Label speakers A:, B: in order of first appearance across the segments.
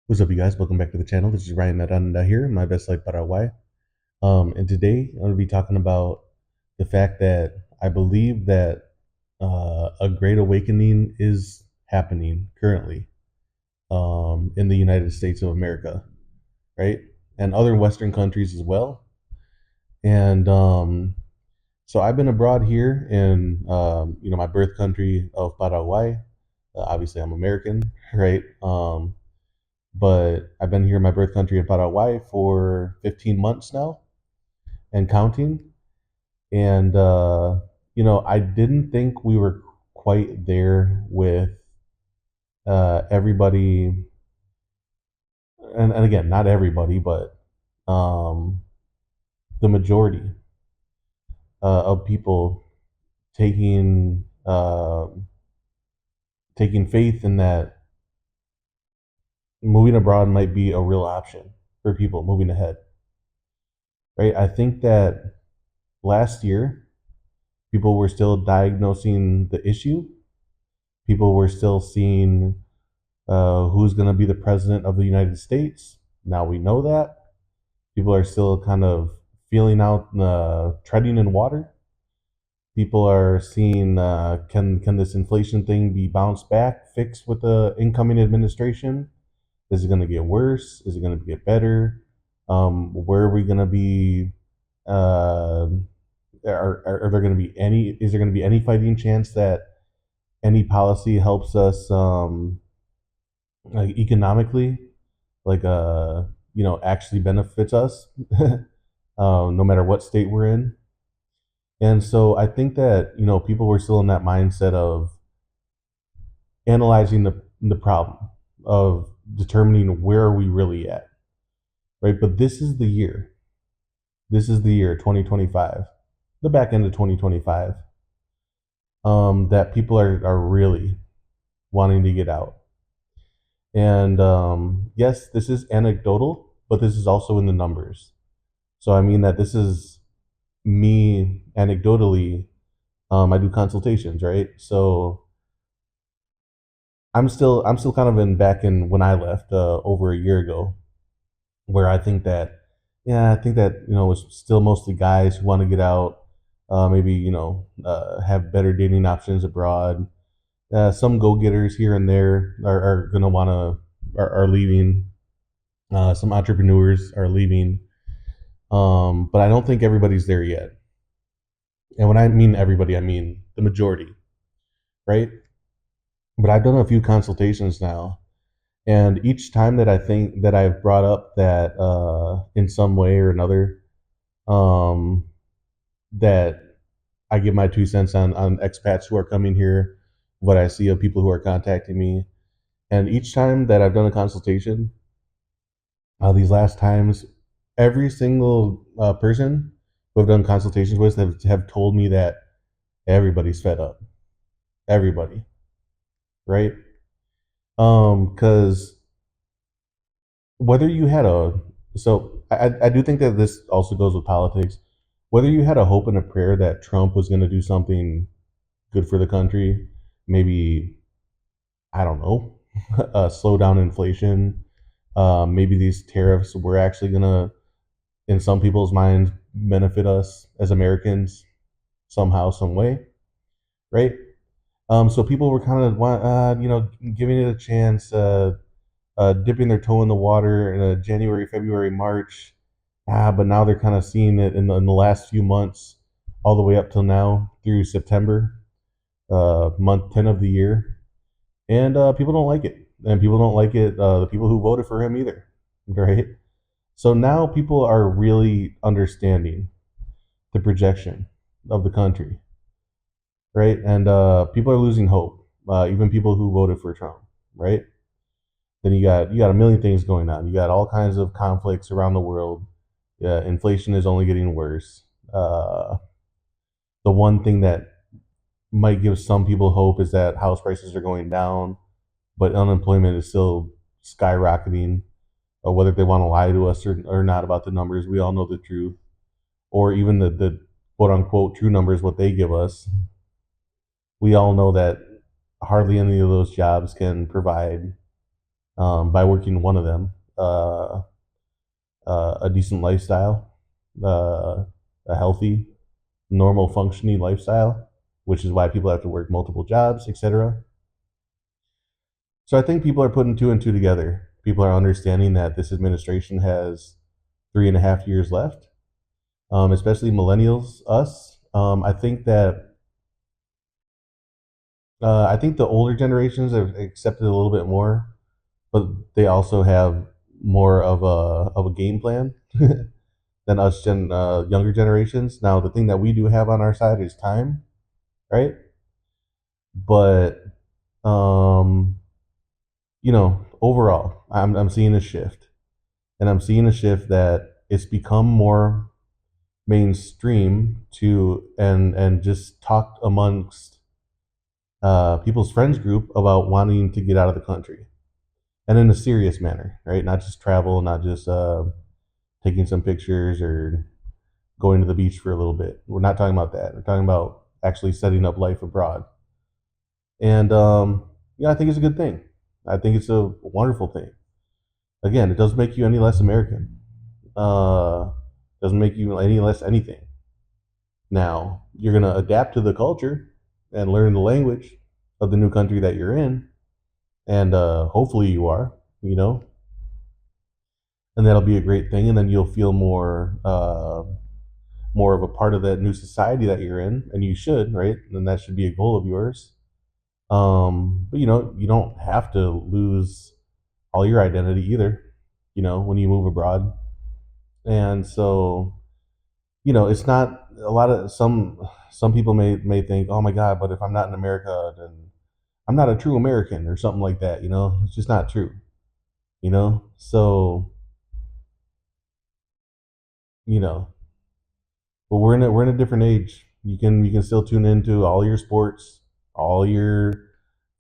A: What's up, you guys? Welcome back to the channel. This is Ryan Aranda here, my best life Paraguay. And today I'm going to be talking about the fact that I believe that a great awakening is happening currently in the United States of America, right? And other Western countries as well. And so I've been abroad here in, my birth country of Paraguay. Obviously, I'm American, right? But I've been here in my birth country in Paraguay for 15 months now and counting. And, I didn't think we were quite there with everybody. And again, not everybody, but um, the majority of people taking taking faith in that moving abroad might be a real option for people moving ahead. Right? I think that last year people were still diagnosing the issue. People were still seeing who's going to be the president of the United States. Now we know that. People are still kind of feeling out, treading in water. People are seeing can this inflation thing be bounced back, fixed with the incoming administration? Is it going to get worse? Is it going to get better? Where are we going to be? Uh, are there going to be any? Is there going to be any fighting chance that any policy helps us like economically, like actually benefits us, no matter what state we're in? And so I think that people were still in that mindset of analyzing the problem, of determining where are we really at, right? But this is the year. This is the year 2025, the back end of 2025, that people are really wanting to get out. And yes, this is anecdotal, but this is also in the numbers. So I mean that this is me anecdotally. I do consultations, right? So I'm still kind of in back in when I left over a year ago, where I think that it's still mostly guys who want to get out, maybe have better dating options abroad. Some go getters here and there are gonna wanna are leaving. Some entrepreneurs are leaving, but I don't think everybody's there yet. And when I mean everybody, I mean the majority, right? But I've done a few consultations now, and each time that I think that I've brought up that in some way or another, um, that I give my 2 cents on expats who are coming here, what I see of people who are contacting me, and each time that I've done a consultation, these last times, every single person who I've done consultations with have told me that everybody's fed up. Everybody, right? Because whether you had a so I do think that this also goes with politics. Whether you had a hope and a prayer that Trump was going to do something good for the country, maybe I don't know, slow down inflation. Maybe these tariffs were actually going to, in some people's minds, benefit us as Americans somehow, some way, right? So people were kind of, giving it a chance, dipping their toe in the water in January, February, March. But now they're kind of seeing it in the last few months, all the way up till now through September, month 10 of the year, and people don't like it, and people don't like it. The people who voted for him either, right? So now people are really understanding the projection of the country, right? And people are losing hope. Even people who voted for Trump, right? Then you got a million things going on. You got all kinds of conflicts around the world. Yeah, inflation is only getting worse. The one thing that might give some people hope is that house prices are going down, but unemployment is still skyrocketing. Whether they want to lie to us or not about the numbers, we all know the truth, or even the quote unquote true numbers, what they give us. We all know that hardly any of those jobs can provide by working one of them, uh, a decent lifestyle, uh, a healthy, normal, functioning lifestyle, which is why people have to work multiple jobs, etc. So I think people are putting two and two together. People are understanding that this administration has 3.5 years left, especially millennials, us. I think the older generations have accepted a little bit more, but they also have more of a game plan than us younger generations. Now, the thing that we do have on our side is time, right? But um, overall, I'm seeing a shift, and I'm seeing a shift that it's become more mainstream to and just talked amongst people's friends group about wanting to get out of the country, and in a serious manner, right? Not just travel, not just taking some pictures or going to the beach for a little bit. We're not talking about that. We're talking about actually setting up life abroad. And yeah, I think it's a good thing. I think it's a wonderful thing. Again, it doesn't make you any less American. Uh, doesn't make you any less anything. Now you're gonna adapt to the culture and learn the language of the new country that you're in, and hopefully you are, you know, and that'll be a great thing. And then you'll feel more of a part of that new society that you're in, and you should, right? And that should be a goal of yours. But you don't have to lose all your identity either, when you move abroad. And so, it's not a lot of some people may think, oh my God, but if I'm not in America, then I'm not a true American or something like that. It's just not true. So you know, but we're in a different age. You can still tune into all your sports, all your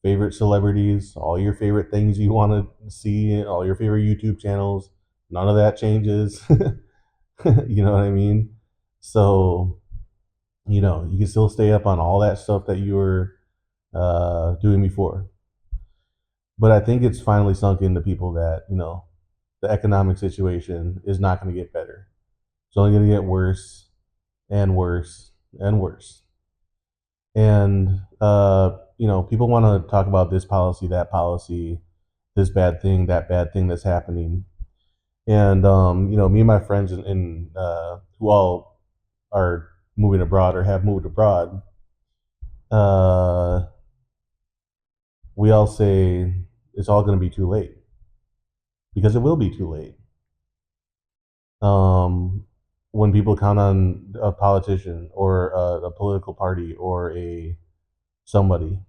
A: favorite celebrities, all your favorite things you want to see, all your favorite YouTube channels. None of that changes. You know what I mean? So, you can still stay up on all that stuff that you were doing before. But I think it's finally sunk into people that, the economic situation is not going to get better. It's only going to get worse and worse and worse. And, people want to talk about this policy, that policy, this bad thing, that bad thing that's happening. And, me and my friends who all are moving abroad or have moved abroad, uh, we all say it's all going to be too late, because it will be too late. Um, when people count on a politician or a political party or a somebody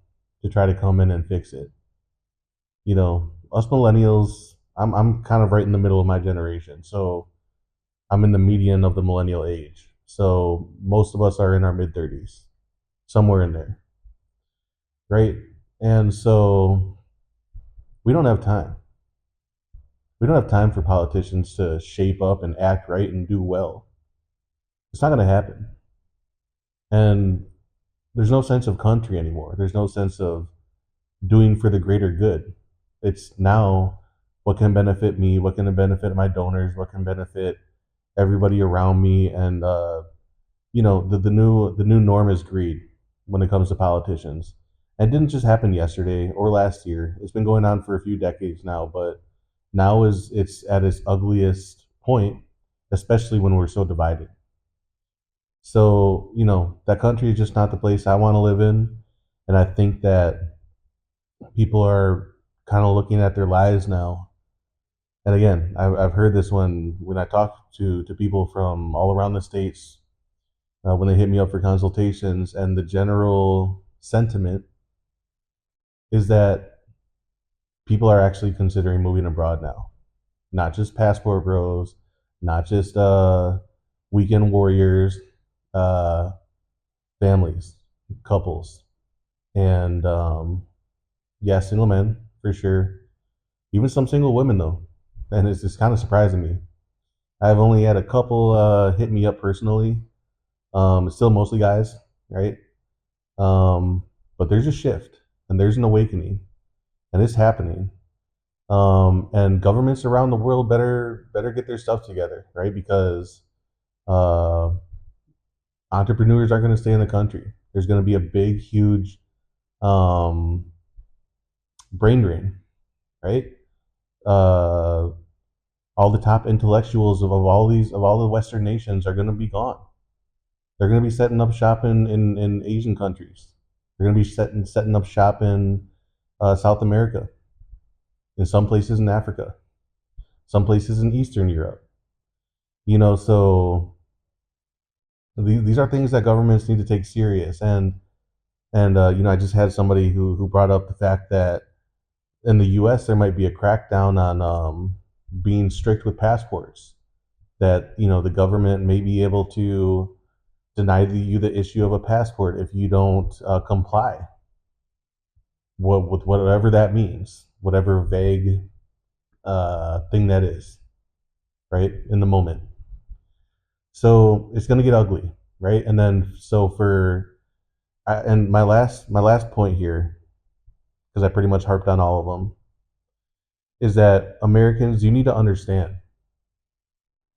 A: to try to come in and fix it. Us millennials, I'm kind of right in the middle of my generation. So I'm in the median of the millennial age. So most of us are in our mid 30s, somewhere in there, right? And so we don't have time. We don't have time for politicians to shape up and act right and do well. It's not going to happen. And there's no sense of country anymore. There's no sense of doing for the greater good. It's now what can benefit me, what can benefit my donors, what can benefit everybody around me, and the new norm is greed when it comes to politicians. And it didn't just happen yesterday or last year. It's been going on for a few decades now, but now is it's at its ugliest point, especially when we're so divided. So, that country is just not the place I want to live in. And I think that people are kind of looking at their lives now. And again, I've heard this when I talk to people from all around the states, when they hit me up for consultations, and the general sentiment is that people are actually considering moving abroad now. Not just passport bros, not just weekend warriors, uh, families, couples, and yeah, single men for sure. Even some single women though, and it's kind of surprising me. I've only had a couple hit me up personally. It's still mostly guys, right? Um, but there's a shift and there's an awakening, and it's happening. And governments around the world better get their stuff together, right? Because uh, entrepreneurs aren't going to stay in the country. There's going to be a big, huge um, brain drain, right? Uh, all the top intellectuals of all the Western nations are going to be gone. They're going to be setting up shop in Asian countries. They're going to be setting up shop in South America, in some places in Africa, some places in Eastern Europe. So these are things that governments need to take serious. And I just had somebody who brought up the fact that in the U.S. there might be a crackdown on being strict with passports. That the government may be able to deny you the issue of a passport if you don't comply with whatever that means, whatever vague thing that is, right? In the moment, so it's going to get ugly, right? And then so for and my last point here, because I pretty much harped on all of them, is that Americans, you need to understand.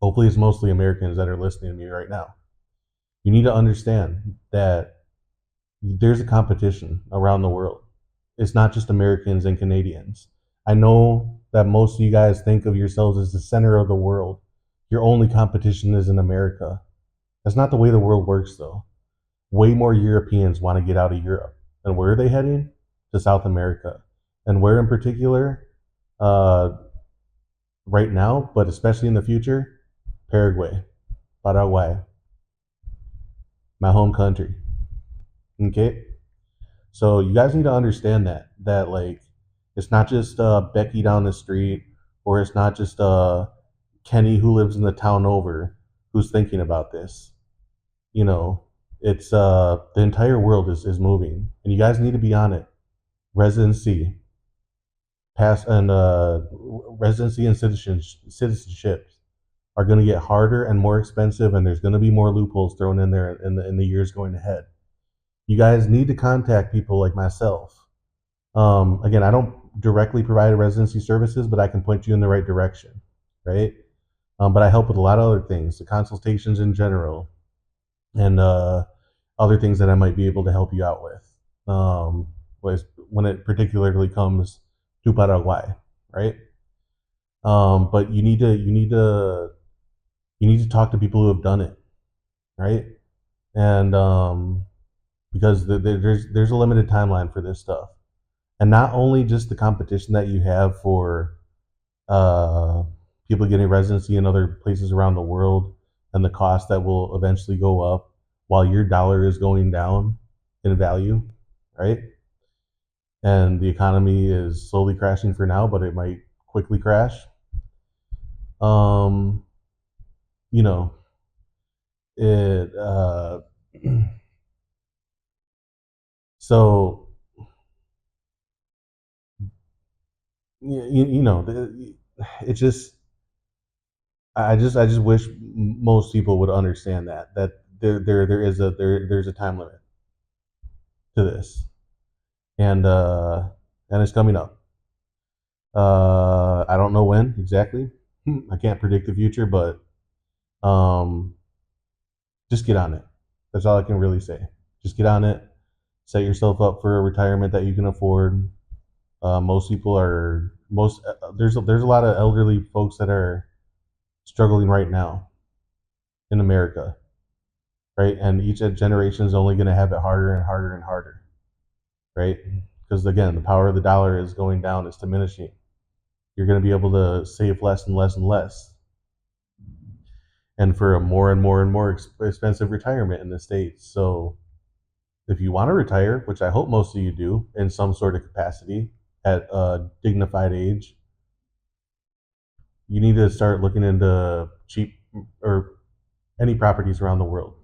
A: Hopefully, it's mostly Americans that are listening to me right now. You need to understand that there's a competition around the world. It's not just Americans and Canadians. I know that most of you guys think of yourselves as the center of the world. Your only competition is in America. That's not the way the world works, though. Way more Europeans want to get out of Europe. And where are they heading? To South America. And where in particular? Uh, right now, but especially in the future, Paraguay, Paraguay, my home country. Okay? So you guys need to understand that like it's not just Becky down the street, or it's not just Kenny who lives in the town over who's thinking about this. You know, it's the entire world is moving, and you guys need to be on it. Residency, pass, and residency and citizenship are going to get harder and more expensive, and there's going to be more loopholes thrown in there in the years going ahead. You guys need to contact people like myself. Again, I don't directly provide residency services, but I can point you in the right direction, right? But I help with a lot of other things, the consultations in general, and other things that I might be able to help you out with. When it particularly comes to Paraguay, right? But you need to talk to people who have done it, right? And because there's a limited timeline for this stuff, and not only just the competition that you have for uh, people getting residency in other places around the world, and the cost that will eventually go up while your dollar is going down in value, right? And the economy is slowly crashing for now, but it might quickly crash. Um, you know, it. So it just I just wish most people would understand that there's a time limit to this, and it's coming up. I don't know when exactly. I can't predict the future, but um, just get on it. That's all I can really say. Just get on it. Set yourself up for a retirement that you can afford. Most people are most there's a lot of elderly folks that are struggling right now in America, right? And each generation is only going to have it harder and harder and harder, right? Because again, the power of the dollar is going down, it's diminishing. You're going to be able to save less and less and less, and for a more and more and more expensive retirement in the States. So if you want to retire, which I hope most of you do in some sort of capacity at a dignified age, you need to start looking into cheap or any properties around the world,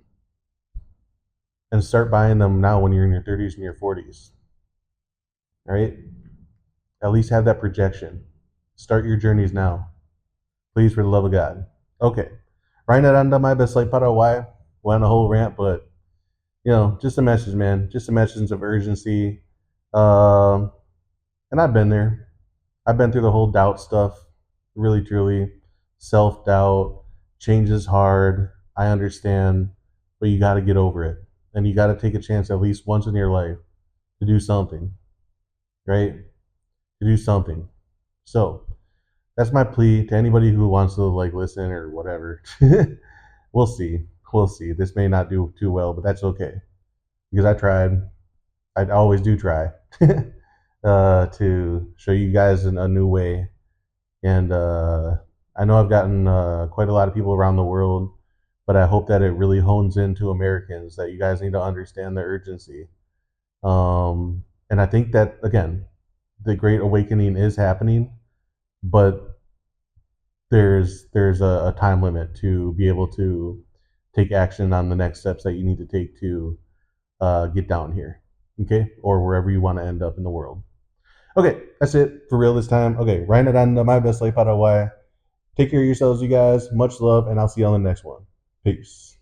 A: and start buying them now when you're in your 30s and your 40s, right? At least have that projection. Start your journeys now. Please, for the love of God. Okay. Right, Aranda, my best like Paraguay. Went on a whole rant, but just a message, man. Just a message of urgency. Um, and I've been there. I've been through the whole doubt stuff, really truly. Self doubt, change is hard. I understand, but you got to get over it. And you got to take a chance at least once in your life to do something, right? To do something. So that's my plea to anybody who wants to like listen or whatever. We'll see. We'll see. This may not do too well, but that's okay because I tried. I always do try to show you guys a new way. And I know I've gotten quite a lot of people around the world, but I hope that it really hones into Americans that you guys need to understand the urgency. And I think that again, the Great Awakening is happening, but there's a time limit to be able to take action on the next steps that you need to take to get down here, okay, or wherever you want to end up in the world. Okay, that's it for real this time. Okay, writing it on my best life Paraguay. Take care of yourselves, you guys. Much love, and I'll see you on the next one. Peace.